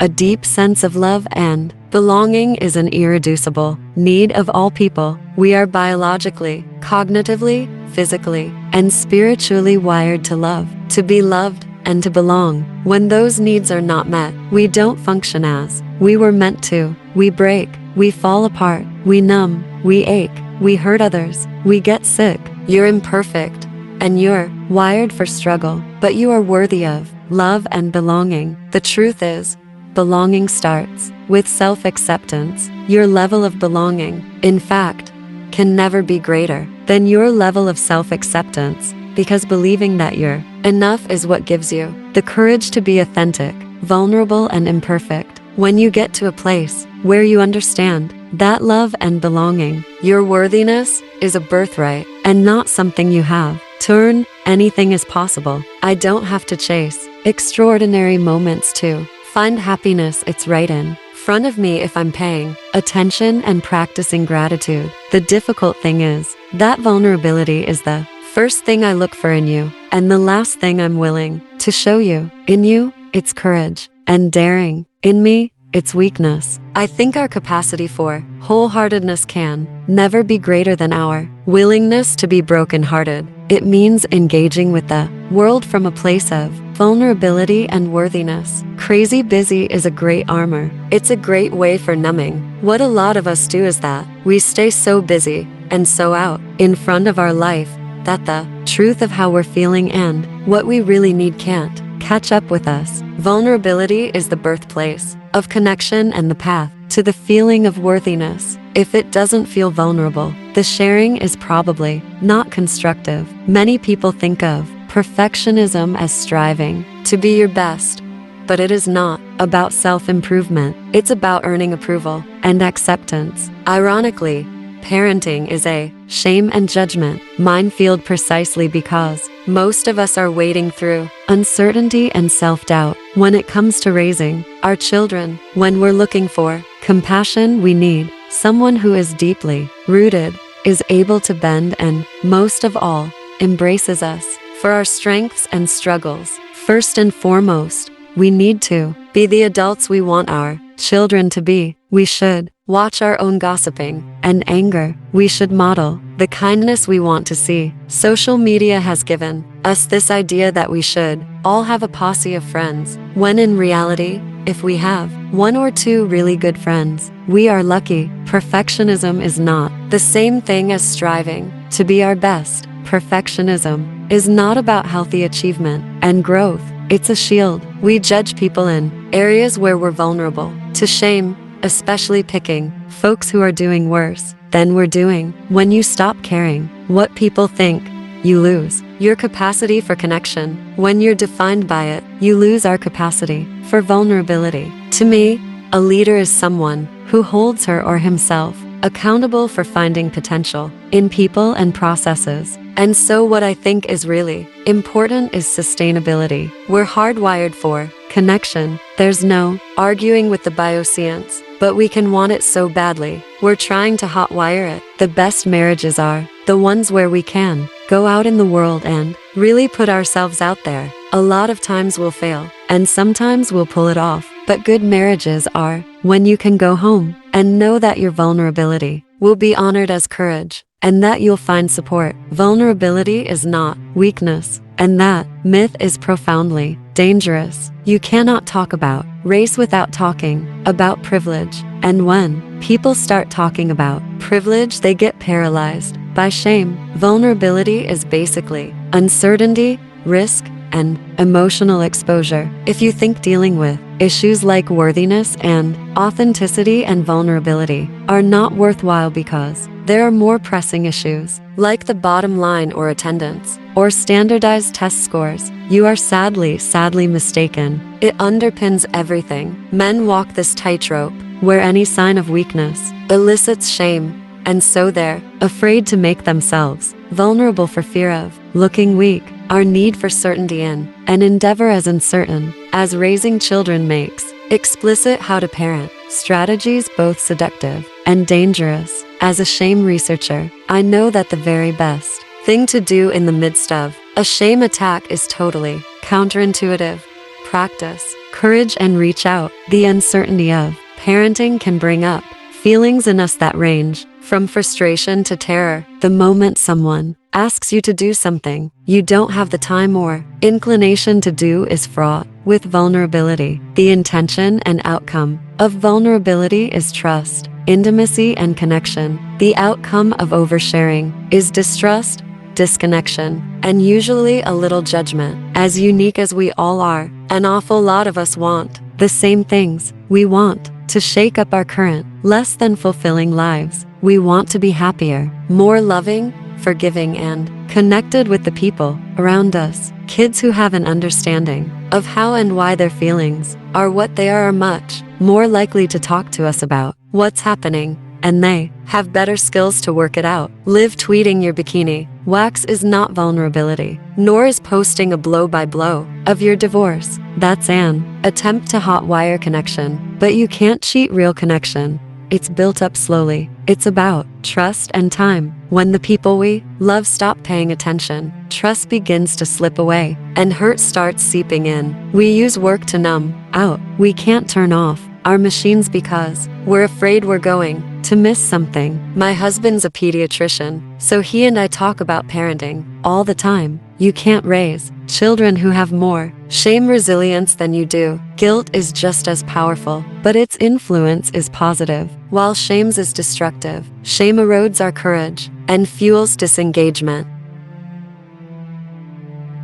a deep sense of love and belonging is an irreducible need of all people. We are biologically, cognitively, physically, and spiritually wired to love, to be loved, and to belong. When those needs are not met, we don't function as we were meant to. We break, we fall apart, we numb, we ache, we hurt others, we get sick. You're imperfect, and you're wired for struggle, but you are worthy of love and belonging. The truth is, belonging starts with self-acceptance. Your level of belonging, in fact, can never be greater than your level of self-acceptance, because believing that you're enough is what gives you the courage to be authentic, vulnerable, and imperfect. When you get to a place where you understand that love and belonging, your worthiness, is a birthright and not something you have to earn, anything is possible. I don't have to chase extraordinary moments to find happiness. It's right in front of me if I'm paying attention and practicing gratitude. The difficult thing is that vulnerability is the first thing I look for in you, and the last thing I'm willing to show you. In you, it's courage and daring. In me, it's weakness. I think our capacity for wholeheartedness can never be greater than our willingness to be brokenhearted. It means engaging with the world from a place of vulnerability and worthiness. Crazy busy is a great armor. It's a great way for numbing. What a lot of us do is that we stay so busy and so out in front of our life that the truth of how we're feeling and what we really need can't catch up with us. Vulnerability is the birthplace of connection and the path to the feeling of worthiness. If it doesn't feel vulnerable, the sharing is probably not constructive. Many people think of perfectionism as striving to be your best, but it is not about self-improvement. It's about earning approval and acceptance. Ironically, parenting is a shame and judgment minefield precisely because most of us are wading through uncertainty and self-doubt when it comes to raising our children. When we're looking for compassion, we need someone who is deeply rooted, is able to bend, and most of all, embraces us for our strengths and struggles. First and foremost, we need to be the adults we want our children to be. We should watch our own gossiping and anger. We should model the kindness we want to see. Social media has given us this idea that we should all have a posse of friends, when in reality, if we have one or two really good friends, we are lucky. Perfectionism is not the same thing as striving to be our best. Perfectionism is not about healthy achievement and growth. It's a shield. We judge people in areas where we're vulnerable to shame, especially picking folks who are doing worse than we're doing. When you stop caring what people think, you lose your capacity for connection. When you're defined by it, you lose our capacity for vulnerability. To me, a leader is someone who holds her or himself accountable for finding potential in people and processes. And so what I think is really important is sustainability. We're hardwired for connection. There's no arguing with the bioscience, but we can want it so badly. We're trying to hotwire it. The best marriages are the ones where we can go out in the world and really put ourselves out there. A lot of times we'll fail, and sometimes we'll pull it off. But good marriages are when you can go home and know that your vulnerability will be honored as courage, and that you'll find support. Vulnerability is not weakness, and that myth is profoundly dangerous. You cannot talk about race without talking about privilege, and when people start talking about privilege, they get paralyzed by shame. Vulnerability is basically uncertainty, risk, and emotional exposure. If you think dealing with issues like worthiness and authenticity and vulnerability are not worthwhile because there are more pressing issues, like the bottom line or attendance, or standardized test scores, you are sadly mistaken. It underpins everything. Men walk this tightrope where any sign of weakness elicits shame, and so they're afraid to make themselves vulnerable for fear of looking weak. Our need for certainty in an endeavor as uncertain as raising children makes explicit how to parent strategies both seductive and dangerous. As a shame researcher, I know that the very best thing to do in the midst of a shame attack is totally counterintuitive. practice courage and reach out. The uncertainty of parenting can bring up feelings in us that range from frustration to terror. The moment someone asks you to do something you don't have the time or inclination to do is fraught with vulnerability. The intention and outcome of vulnerability is trust, intimacy, and connection. The outcome of oversharing is distrust, disconnection, and usually a little judgment. As unique as we all are, an awful lot of us want the same things. We want to shake up our current, less than fulfilling lives. We want to be happier, more loving, forgiving, and connected with the people around us. Kids who have an understanding of how and why their feelings are what they are much more likely to talk to us about what's happening, and they have better skills to work it out. Live tweeting your bikini wax is not vulnerability, nor is posting a blow-by-blow of your divorce. That's an attempt to hotwire connection, but you can't cheat real connection. It's built up slowly. It's about trust and time. When the people we love stop paying attention, trust begins to slip away, and hurt starts seeping in. We use work to numb out. We can't turn off our machines because we're afraid we're going to miss something. My husband's a pediatrician, so he and I talk about parenting all the time. You can't raise children who have more shame resilience than you do. Guilt is just as powerful, but its influence is positive, while shame's is destructive. Shame erodes our courage and fuels disengagement.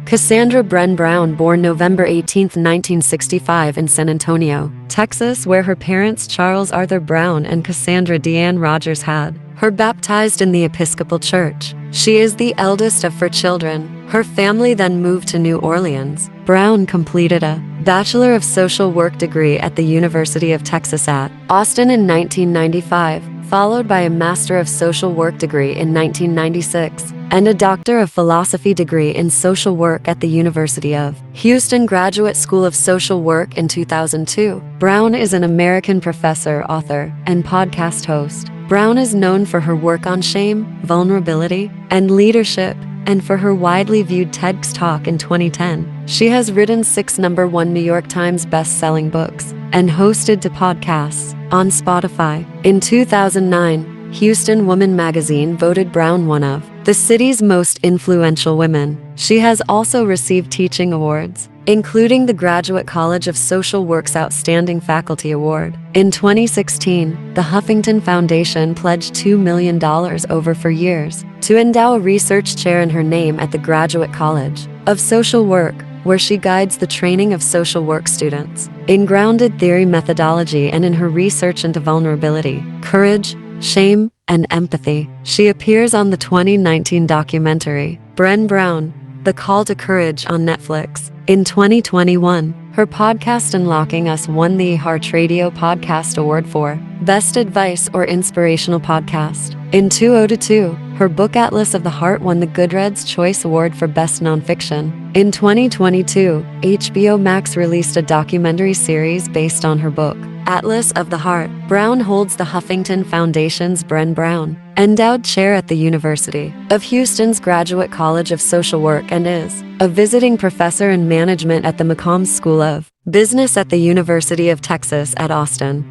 Cassandra Brenebrown, born November 18, 1965 in San Antonio, Texas, where her parents Charles Arthur Brown and Cassandra Deanne Rogers had her baptized in the Episcopal Church. She is the eldest of 4 children. Her family then moved to New Orleans. Brown completed a Bachelor of Social Work degree at the University of Texas at Austin in 1995, followed by a Master of Social Work degree in 1996, and a Doctor of Philosophy degree in Social Work at the University of Houston Graduate School of Social Work in 2002. Brown is an American professor, author, and podcast host. Brown is known for her work on shame, vulnerability, and leadership, and for her widely viewed TEDx talk in 2010. She has written 6 #1 New York Times best-selling books and hosted 2 podcasts on Spotify. In 2009, Houston Woman magazine voted Brown one of the city's most influential women. She has also received teaching awards, including the Graduate College of Social Work's Outstanding Faculty Award. In 2016, the Huffington Foundation pledged $2 million over 4 years to endow a research chair in her name at the Graduate College of Social Work, where she guides the training of social work students in grounded theory methodology and in her research into vulnerability, courage, shame, and empathy. She appears on the 2019 documentary, Brenebrown, The Call to Courage on Netflix. In 2021, her podcast Unlocking Us won the Heart Radio Podcast Award for Best Advice or Inspirational Podcast. In 2002, her book Atlas of the Heart won the Goodreads Choice Award for Best Nonfiction. In 2022, HBO Max released a documentary series based on her book, Atlas of the Heart. Brown holds the Huffington Foundation's Brenebrown Endowed Chair at the University of Houston's Graduate College of Social Work and is a visiting professor in management at the McCombs School of Business at the University of Texas at Austin.